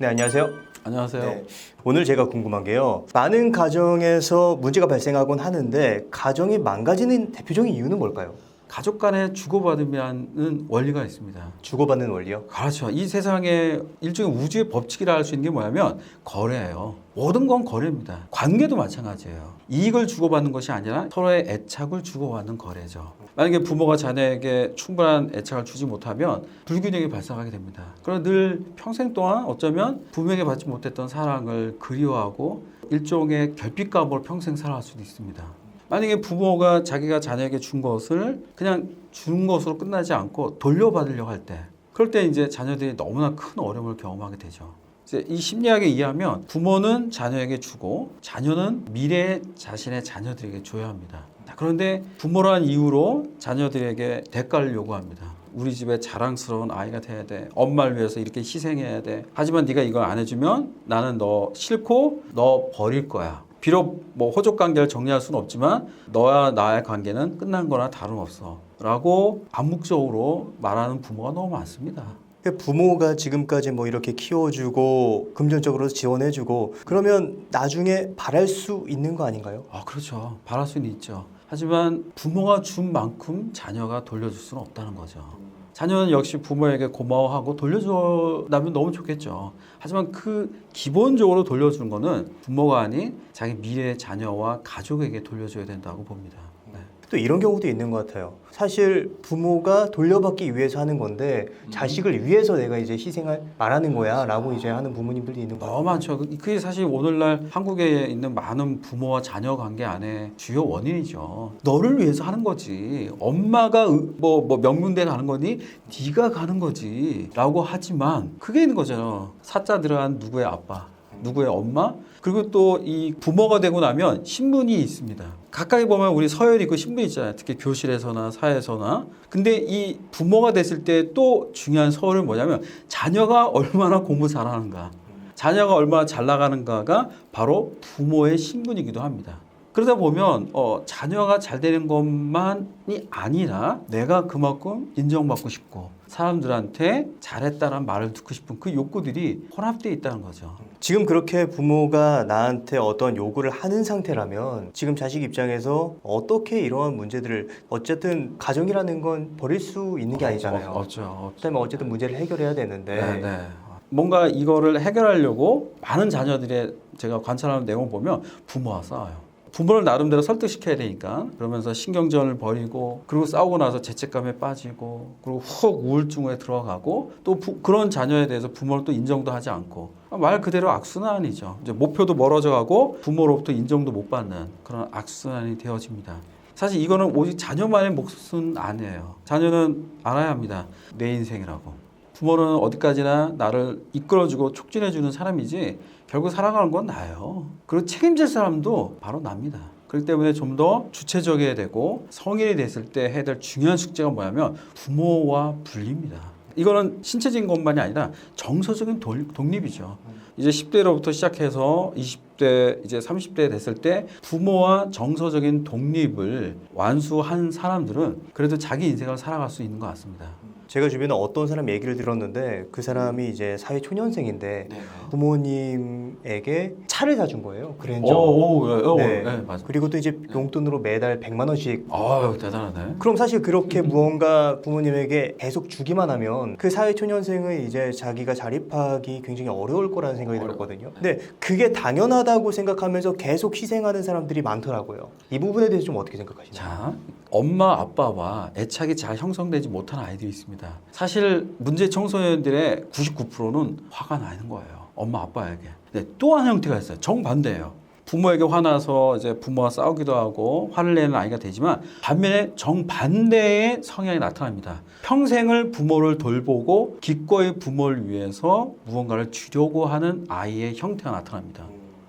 네, 안녕하세요. 안녕하세요. 네, 오늘 제가 궁금한 게요. 많은 가정에서 문제가 발생하곤 하는데 가정이 망가지는 대표적인 이유는 뭘까요? 가족 간의 주고받음이라는 원리가 있습니다. 주고받는 원리요? 그렇죠. 이 세상에 일종의 우주의 법칙이라 할 수 있는 게 뭐냐면 거래예요. 모든 건 거래입니다. 관계도 마찬가지예요. 이익을 주고받는 것이 아니라 서로의 애착을 주고받는 거래죠. 만약에 부모가 자녀에게 충분한 애착을 주지 못하면 불균형이 발생하게 됩니다. 그러나 늘 평생 동안 어쩌면 부모에게 받지 못했던 사랑을 그리워하고 일종의 결핍감으로 평생 살아갈 수도 있습니다. 만약에 부모가 자기가 자녀에게 준 것을 그냥 준 것으로 끝나지 않고 돌려받으려고 할 때, 그럴 때 이제 자녀들이 너무나 큰 어려움을 경험하게 되죠. 이제 이 심리학에 의하면 부모는 자녀에게 주고 자녀는 미래의 자신의 자녀들에게 줘야 합니다. 그런데 부모란 이유로 자녀들에게 대가를 요구합니다. 우리 집에 자랑스러운 아이가 돼야 돼. 엄마를 위해서 이렇게 희생해야 돼. 하지만 네가 이걸 안 해주면 나는 너 싫고 너 버릴 거야. 비록 뭐 호적 관계를 정리할 수는 없지만 너와 나의 관계는 끝난 거나 다름없어 라고 암묵적으로 말하는 부모가 너무 많습니다. 부모가 지금까지 뭐 이렇게 키워주고 금전적으로 지원해주고 그러면 나중에 바랄 수 있는 거 아닌가요? 그렇죠. 바랄 수는 있죠. 하지만 부모가 준 만큼 자녀가 돌려줄 수는 없다는 거죠. 자녀는 역시 부모에게 고마워하고 돌려준다면 너무 좋겠죠. 하지만 그 기본적으로 돌려주는 거는 부모가 아닌 자기 미래의 자녀와 가족에게 돌려줘야 된다고 봅니다. 네. 또 이런 경우도 있는 것 같아요. 사실 부모가 돌려받기 위해서 하는 건데 자식을 위해서 내가 이제 희생을 말하는 거야 라고 이제 하는 부모님들도 있는 거예요. 너무 많죠. 그게 사실 오늘날 한국에 있는 많은 부모와 자녀 관계 안에 주요 원인이죠. 너를 위해서 하는 거지. 엄마가 뭐 명문대 가는 거니? 네가 가는 거지. 라고 하지만 그게 있는 거잖아. 사자 들어간 누구의 아빠, 누구의 엄마, 그리고 또 이 부모가 되고 나면 신분이 있습니다. 가까이 보면 우리 서열이 그 신분이 있잖아요. 특히 교실에서나 사회에서나. 근데 이 부모가 됐을 때 또 중요한 서열은 뭐냐면 자녀가 얼마나 공부 잘하는가, 자녀가 얼마나 잘 나가는가가 바로 부모의 신분이기도 합니다. 그러다 보면 자녀가 잘 되는 것만이 아니라 내가 그만큼 인정받고 싶고 사람들한테 잘했다는 말을 듣고 싶은 그 욕구들이 혼합되어 있다는 거죠. 지금 그렇게 부모가 나한테 어떤 요구를 하는 상태라면 지금 자식 입장에서 어떻게 이러한 문제들을 어쨌든 가정이라는 건 버릴 수 있는 게 아니잖아요. 없죠. 그다음에 어쨌든 문제를 해결해야 되는데 네. 뭔가 이거를 해결하려고 많은 자녀들의 제가 관찰하는 내용을 보면 부모와 싸워요. 부모를 나름대로 설득시켜야 되니까 그러면서 신경전을 벌이고 그리고 싸우고 나서 죄책감에 빠지고 그리고 훅 우울증에 들어가고 또 그런 자녀에 대해서 부모를 또 인정도 하지 않고 말 그대로 악순환이죠. 이제 목표도 멀어져 가고 부모로부터 인정도 못 받는 그런 악순환이 되어집니다. 사실 이거는 오직 자녀만의 몫은 아니에요. 자녀는 알아야 합니다. 내 인생이라고. 부모는 어디까지나 나를 이끌어주고 촉진해주는 사람이지 결국 살아가는 건 나예요. 그리고 책임질 사람도 바로 납니다. 그렇기 때문에 좀 더 주체적이어야 되고 성인이 됐을 때 해야 될 중요한 숙제가 뭐냐면 부모와 분리입니다. 이거는 신체적인 것만이 아니라 정서적인 독립이죠. 이제 10대로부터 시작해서 20대, 이제 30대 됐을 때 부모와 정서적인 독립을 완수한 사람들은 그래도 자기 인생을 살아갈 수 있는 것 같습니다. 제가 주변에 어떤 사람 얘기를 들었는데 그 사람이 이제 사회 초년생인데 부모님에게 차를 사준 거예요. 그랜저. 네. 맞아. 그리고 또 이제 용돈으로 매달 100만 원씩. 대단하네. 그럼 사실 그렇게 무언가 부모님에게 계속 주기만 하면 그 사회 초년생은 이제 자기가 자립하기 굉장히 어려울 거라는 생각이 들었거든요. 근데 그게 당연하다고 생각하면서 계속 희생하는 사람들이 많더라고요. 이 부분에 대해서 좀 어떻게 생각하시나요? 자, 엄마 아빠와 애착이 잘 형성되지 못한 아이들이 있습니다. 사실 문제 청소년들의 99%는 화가 나는 거예요. 엄마 아빠에게. 근데 또 한 형태가 있어요. 정반대예요. 부모에게 화나서 이제 부모와 싸우기도 하고 화를 내는 아이가 되지만 반면에 정반대의 성향이 나타납니다. 평생을 부모를 돌보고 기꺼이 부모를 위해서 무언가를 주려고 하는 아이의 형태가 나타납니다.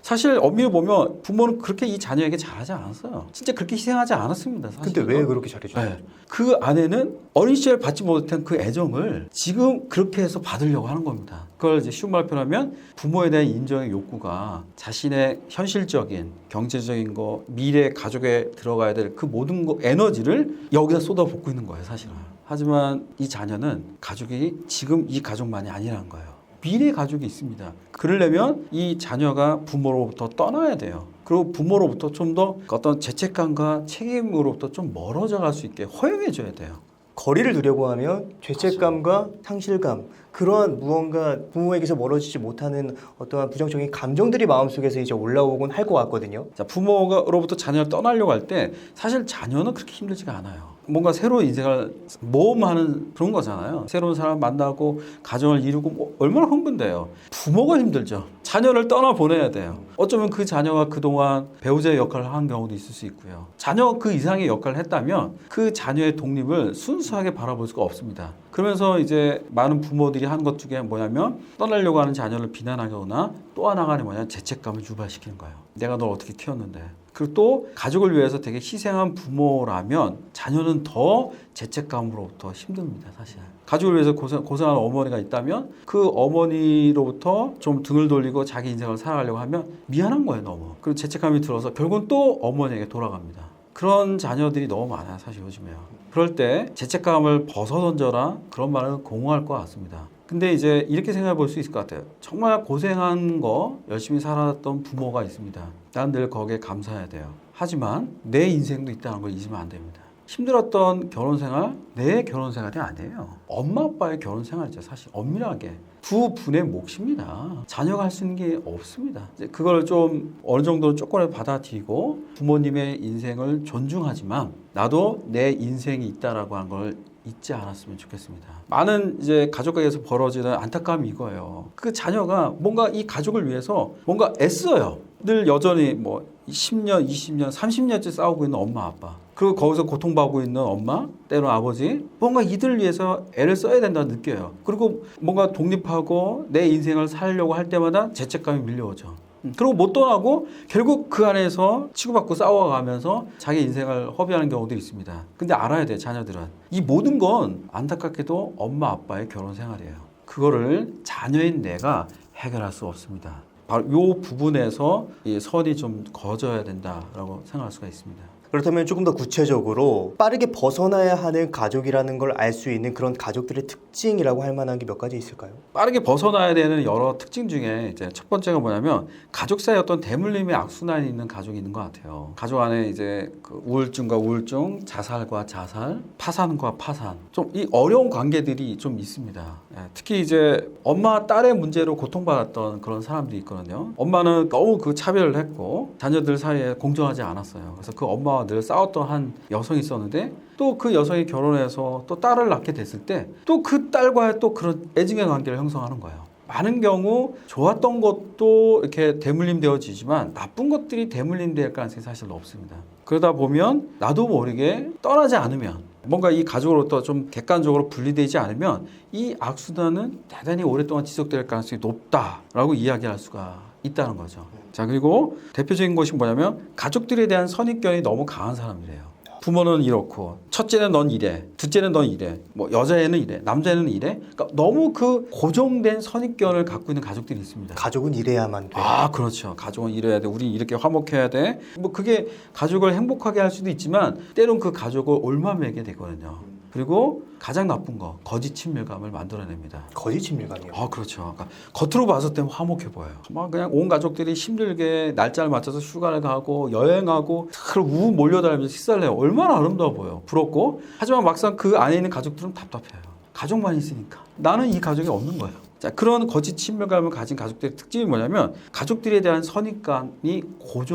사실 엄밀히 보면 부모는 그렇게 이 자녀에게 잘하지 않았어요. 진짜 그렇게 희생하지 않았습니다. 사실. 근데 왜 그렇게 잘해줘요? 네. 그 아내는 어린 시절 받지 못한 그 애정을 지금 그렇게 해서 받으려고 하는 겁니다. 그걸 이제 쉬운 말로 표현하면 부모에 대한 인정의 욕구가 자신의 현실적인 경제적인 거, 미래 가족에 들어가야 될 그 모든 거 에너지를 여기다 쏟아붓고 있는 거예요, 사실은. 하지만 이 자녀는 가족이 지금 이 가족만이 아니라는 거예요. 미래 가족이 있습니다. 그러려면 이 자녀가 부모로부터 떠나야 돼요. 그리고 부모로부터 좀 더 어떤 죄책감과 책임으로부터 좀 멀어져 갈 수 있게 허용해 줘야 돼요. 거리를 두려고 하면 죄책감과 상실감, 그러한 무언가 부모에게서 멀어지지 못하는 어떠한 부정적인 감정들이 마음속에서 이제 올라오곤 할 것 같거든요. 자, 부모로부터 자녀를 떠나려고 할 때 사실 자녀는 그렇게 힘들지가 않아요. 뭔가 새로운 인생을 모험하는 그런 거잖아요. 새로운 사람 만나고 가정을 이루고 뭐 얼마나 흥분돼요. 부모가 힘들죠. 자녀를 떠나 보내야 돼요. 어쩌면 그 자녀가 그동안 배우자의 역할을 한 경우도 있을 수 있고요. 자녀가 그 이상의 역할을 했다면 그 자녀의 독립을 순수하게 바라볼 수가 없습니다. 그러면서 이제 많은 부모들이 하는 것 중에 뭐냐면 떠나려고 하는 자녀를 비난하거나 또 하나가 뭐냐면 죄책감을 유발시키는 거예요. 내가 널 어떻게 키웠는데. 그리고 또 가족을 위해서 되게 희생한 부모라면 자녀는 더 죄책감으로부터 힘듭니다, 사실. 가족을 위해서 고생하는 어머니가 있다면 그 어머니로부터 좀 등을 돌리고 자기 인생을 살아가려고 하면 미안한 거예요, 너무. 그리고 죄책감이 들어서 결국은 또 어머니에게 돌아갑니다. 그런 자녀들이 너무 많아요, 사실 요즘에요. 그럴 때 죄책감을 벗어던져라, 그런 말은 공허할 것 같습니다. 근데 이제 이렇게 생각해 볼 수 있을 것 같아요. 정말 고생한 거 열심히 살았던 부모가 있습니다. 난 늘 거기에 감사해야 돼요. 하지만 내 인생도 있다는 걸 잊으면 안 됩니다. 힘들었던 결혼 생활, 내 결혼 생활이 아니에요. 엄마 아빠의 결혼 생활이죠, 사실. 엄밀하게. 두 분의 몫입니다. 자녀가 할 수 있는 게 없습니다. 이제 그걸 좀 어느 정도 조금은 받아들이고 부모님의 인생을 존중하지만 나도 내 인생이 있다라고 하는 걸 잊지 않았으면 좋겠습니다. 많은 이제 가족에게서 벌어지는 안타까움이 이거예요. 그 자녀가 뭔가 이 가족을 위해서 뭔가 애써요. 늘 여전히 뭐 10년, 20년, 30년째 싸우고 있는 엄마, 아빠. 그리고 거기서 고통받고 있는 엄마, 때로 아버지. 뭔가 이들을 위해서 애를 써야 된다고 느껴요. 그리고 뭔가 독립하고 내 인생을 살려고 할 때마다 죄책감이 밀려오죠. 그리고 못 떠나고 결국 그 안에서 치고받고 싸워가면서 자기 인생을 허비하는 경우도 있습니다. 근데 알아야 돼요, 자녀들은. 이 모든 건 안타깝게도 엄마 아빠의 결혼 생활이에요. 그거를 자녀인 내가 해결할 수 없습니다. 바로 이 부분에서 이 선이 좀 거져야 된다라고 생각할 수가 있습니다. 그렇다면 조금 더 구체적으로 빠르게 벗어나야 하는 가족이라는 걸 알 수 있는 그런 가족들의 특징이라고 할 만한 게 몇 가지 있을까요? 빠르게 벗어나야 되는 여러 특징 중에 이제 첫 번째가 뭐냐면 가족 사이 어떤 대물림의 악순환이 있는 가족이 있는 것 같아요. 가족 안에 이제 그 우울증과 우울증, 자살과 자살, 파산과 파산, 좀 이 어려운 관계들이 좀 있습니다. 예, 특히 이제 엄마 딸의 문제로 고통받았던 그런 사람들이 있거든요. 엄마는 너무 그 차별을 했고 자녀들 사이에 공정하지 않았어요. 그래서 그 엄마와 늘 싸웠던 한 여성이 있었는데 또 그 여성이 결혼해서 또 딸을 낳게 됐을 때 또 그 딸과의 또 그런 애증의 관계를 형성하는 거예요. 많은 경우 좋았던 것도 이렇게 대물림되어지지만 나쁜 것들이 대물림될 가능성이 사실 없습니다. 그러다 보면 나도 모르게 떠나지 않으면 뭔가 이 가족으로부터 좀 객관적으로 분리되지 않으면 이 악순환은 대단히 오랫동안 지속될 가능성이 높다라고 이야기할 수가 있다는 거죠. 자, 그리고 대표적인 것이 뭐냐면 가족들에 대한 선입견이 너무 강한 사람이래요. 부모는 이렇고 첫째는 넌 이래, 둘째는 넌 이래, 뭐 여자애는 이래, 남자애는 이래. 그러니까 너무 그 고정된 선입견을 갖고 있는 가족들이 있습니다. 가족은 이래야만 돼. 아, 그렇죠. 가족은 이래야 돼. 우리 이렇게 화목해야 돼. 뭐 그게 가족을 행복하게 할 수도 있지만 때론 그 가족을 옳마매게 되거든요. 그리고 가장 나쁜 거 거짓 친밀감을 만들어냅니다. 거짓 친밀감이요. 아, 그렇죠. 그러니까 겉으로 봤을 때는 화목해 보여요. 막 그냥 온 가족들이 힘들게 날짜를 맞춰서 휴가를 가고 여행하고 우 몰려다니면서 식사를 해요. 얼마나 아름다워 보여. 부럽고. 하지만 막상 그 안에 있는 가족들은 답답해요. 가족만 있으니까. 나는 이 가족이 없는 거예요. 자, 그런 거짓 친밀감을 가진 가족들의 특징이 뭐냐면 가족들에 대한 선입관이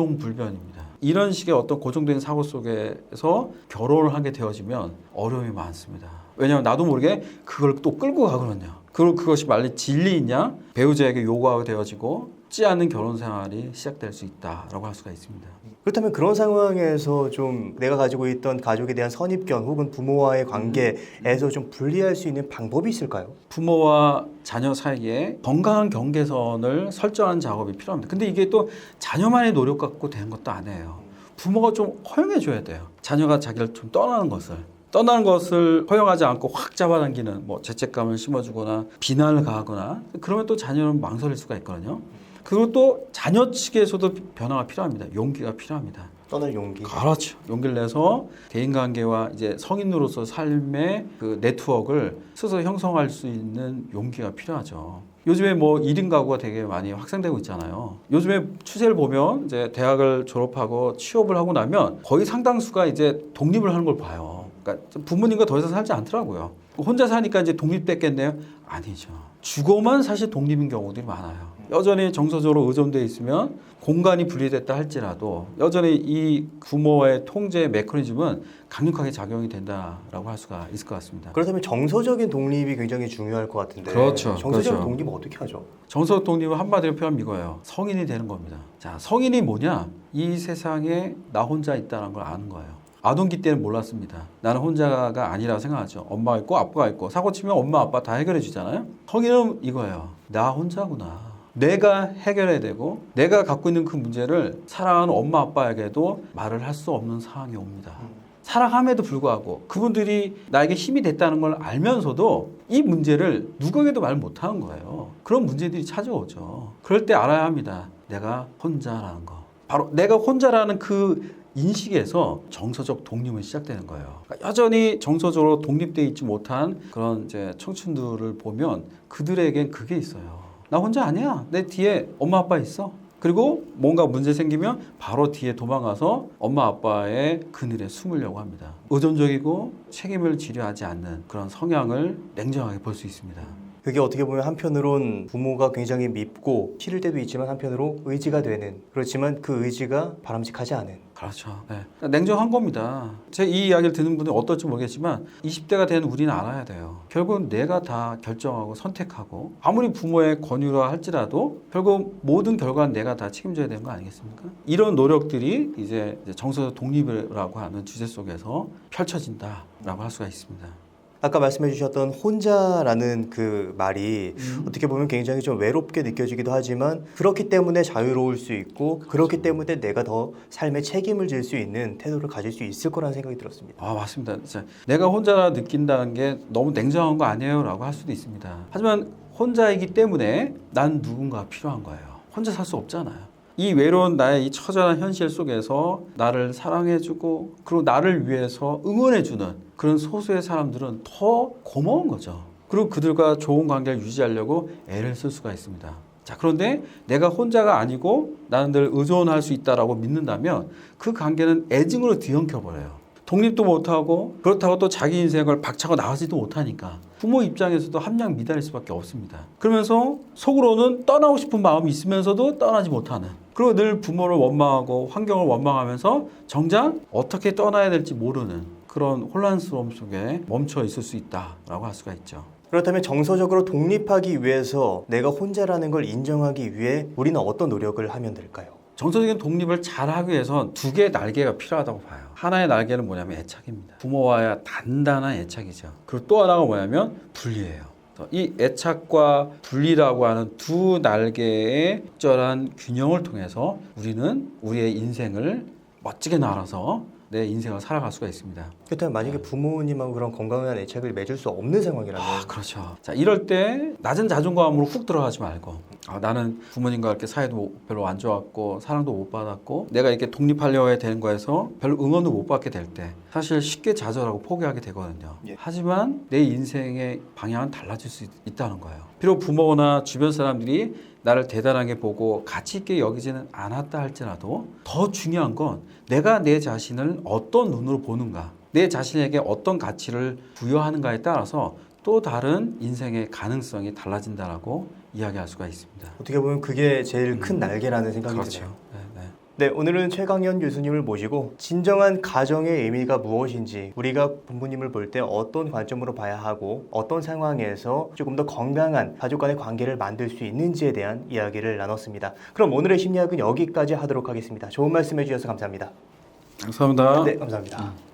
고정불변입니다. 이런 식의 어떤 고정된 사고 속에서 결혼을 하게 되어지면 어려움이 많습니다. 왜냐하면 나도 모르게 그걸 또 끌고 가거든요. 그리고 그것이 만약 진리이냐 배우자에게 요구하게 되어지고 쉽지 않은 결혼 생활이 시작될 수 있다라고 할 수가 있습니다. 그렇다면 그런 상황에서 좀 내가 가지고 있던 가족에 대한 선입견 혹은 부모와의 관계에서 좀 분리할 수 있는 방법이 있을까요? 부모와 자녀 사이에 건강한 경계선을 설정하는 작업이 필요합니다. 근데 이게 또 자녀만의 노력 갖고 되는 것도 아니에요. 부모가 좀 허용해 줘야 돼요. 자녀가 자기를 좀 떠나는 것을 허용하지 않고 확 잡아당기는 뭐 죄책감을 심어주거나 비난을 가하거나 그러면 또 자녀는 망설일 수가 있거든요. 그리고 또 자녀 측에서도 변화가 필요합니다. 용기가 필요합니다. 떠날 용기. 그렇죠. 용기를 내서 대인관계와 이제 성인으로서 삶의 그 네트워크를 스스로 형성할 수 있는 용기가 필요하죠. 요즘에 뭐 1인 가구가 되게 많이 확산되고 있잖아요. 요즘에 추세를 보면 이제 대학을 졸업하고 취업을 하고 나면 거의 상당수가 이제 독립을 하는 걸 봐요. 그러니까 부모님과 더 이상 살지 않더라고요. 혼자 사니까 이제 독립됐겠네요? 아니죠. 주거만 사실 독립인 경우들이 많아요. 여전히 정서적으로 의존돼 있으면 공간이 분리됐다 할지라도 여전히 이 부모의 통제 메커니즘은 강력하게 작용이 된다라고 할 수가 있을 것 같습니다. 그렇다면 정서적인 독립이 굉장히 중요할 것 같은데 그렇죠. 정서적인 그렇죠. 독립은 어떻게 하죠? 정서적 독립은 한마디로 표현하면 이거예요. 성인이 되는 겁니다. 자, 성인이 뭐냐? 이 세상에 나 혼자 있다는 걸 아는 거예요. 아동기 때는 몰랐습니다. 나는 혼자가 아니라고 생각하죠. 엄마가 있고 아빠가 있고 사고 치면 엄마 아빠 다 해결해 주잖아요. 성인은 이거예요. 나 혼자구나. 내가 해결해야 되고 내가 갖고 있는 그 문제를 사랑하는 엄마 아빠에게도 말을 할 수 없는 상황이 옵니다. 사랑함에도 불구하고 그분들이 나에게 힘이 됐다는 걸 알면서도 이 문제를 누구에게도 말 못하는 거예요. 그런 문제들이 찾아오죠. 그럴 때 알아야 합니다. 내가 혼자라는 거. 바로 내가 혼자라는 그 인식에서 정서적 독립은 시작되는 거예요. 그러니까 여전히 정서적으로 독립되어 있지 못한 그런 이제 청춘들을 보면 그들에겐 그게 있어요. 나 혼자 아니야. 내 뒤에 엄마 아빠 있어. 그리고 뭔가 문제 생기면 바로 뒤에 도망가서 엄마 아빠의 그늘에 숨으려고 합니다. 의존적이고 책임을 지려하지 않는 그런 성향을 냉정하게 볼 수 있습니다. 그게 어떻게 보면 한편으론 부모가 굉장히 밉고 싫을 때도 있지만 한편으로 의지가 되는, 그렇지만 그 의지가 바람직하지 않은. 그렇죠. 네. 냉정한 겁니다. 제 이 이야기를 듣는 분은 어떨지 모르겠지만 20대가 된 우리는 알아야 돼요. 결국은 내가 다 결정하고 선택하고 아무리 부모의 권유라 할지라도 결국 모든 결과는 내가 다 책임져야 되는 거 아니겠습니까? 이런 노력들이 이제 정서적 독립이라고 하는 주제 속에서 펼쳐진다라고 할 수가 있습니다. 아까 말씀해 주셨던 혼자라는 그 말이 어떻게 보면 굉장히 좀 외롭게 느껴지기도 하지만 그렇기 때문에 자유로울 수 있고 그렇기 때문에 내가 더 삶에 책임을 질 수 있는 태도를 가질 수 있을 거라는 생각이 들었습니다. 아, 맞습니다. 진짜 내가 혼자 느낀다는 게 너무 냉정한 거 아니에요? 라고 할 수도 있습니다. 하지만 혼자이기 때문에 난 누군가 필요한 거예요. 혼자 살 수 없잖아요. 이 외로운 나의 이 처절한 현실 속에서 나를 사랑해주고 그리고 나를 위해서 응원해주는 그런 소수의 사람들은 더 고마운 거죠. 그리고 그들과 좋은 관계를 유지하려고 애를 쓸 수가 있습니다. 자, 그런데 내가 혼자가 아니고 나는 늘 의존할 수 있다라고 믿는다면 그 관계는 애증으로 뒤엉켜버려요. 독립도 못하고 그렇다고 또 자기 인생을 박차고 나가지도 못하니까 부모 입장에서도 함량 미달일 수밖에 없습니다. 그러면서 속으로는 떠나고 싶은 마음이 있으면서도 떠나지 못하는, 그리고 늘 부모를 원망하고 환경을 원망하면서 정작 어떻게 떠나야 될지 모르는 그런 혼란스러움 속에 멈춰 있을 수 있다라고 할 수가 있죠. 그렇다면 정서적으로 독립하기 위해서 내가 혼자라는 걸 인정하기 위해 우리는 어떤 노력을 하면 될까요? 정서적인 독립을 잘하기 위해선 두 개의 날개가 필요하다고 봐요. 하나의 날개는 뭐냐면 애착입니다. 부모와의 단단한 애착이죠. 그리고 또 하나가 뭐냐면 분리예요. 이 애착과 분리라고 하는 두 날개의 적절한 균형을 통해서 우리는 우리의 인생을 멋지게 날아서 내 인생을 살아갈 수가 있습니다. 그렇다면 만약에 부모님하고 그런 건강한 애착을 맺을 수 없는 상황이라면 그렇죠. 자, 이럴 때 낮은 자존감으로 훅 들어가지 말고 나는 부모님과 이렇게 사이도 별로 안 좋았고 사랑도 못 받았고 내가 이렇게 독립하려고 되는 거에서 별로 응원도 못 받게 될 때 사실 쉽게 좌절하고 포기하게 되거든요. 하지만 내 인생의 방향은 달라질 수 있다는 거예요. 비록 부모나 주변 사람들이 나를 대단하게 보고 가치 있게 여기지는 않았다 할지라도 더 중요한 건 내가 내 자신을 어떤 눈으로 보는가, 내 자신에게 어떤 가치를 부여하는가에 따라서 또 다른 인생의 가능성이 달라진다라고 이야기할 수가 있습니다. 어떻게 보면 그게 제일 큰 날개라는 생각이 그렇죠. 드네요. 네. 네, 오늘은 최강현 교수님을 모시고 진정한 가정의 의미가 무엇인지, 우리가 부모님을 볼 때 어떤 관점으로 봐야 하고 어떤 상황에서 조금 더 건강한 가족 간의 관계를 만들 수 있는지에 대한 이야기를 나눴습니다. 그럼 오늘의 심리학은 여기까지 하도록 하겠습니다. 좋은 말씀 해주셔서 감사합니다. 감사합니다. 네, 감사합니다.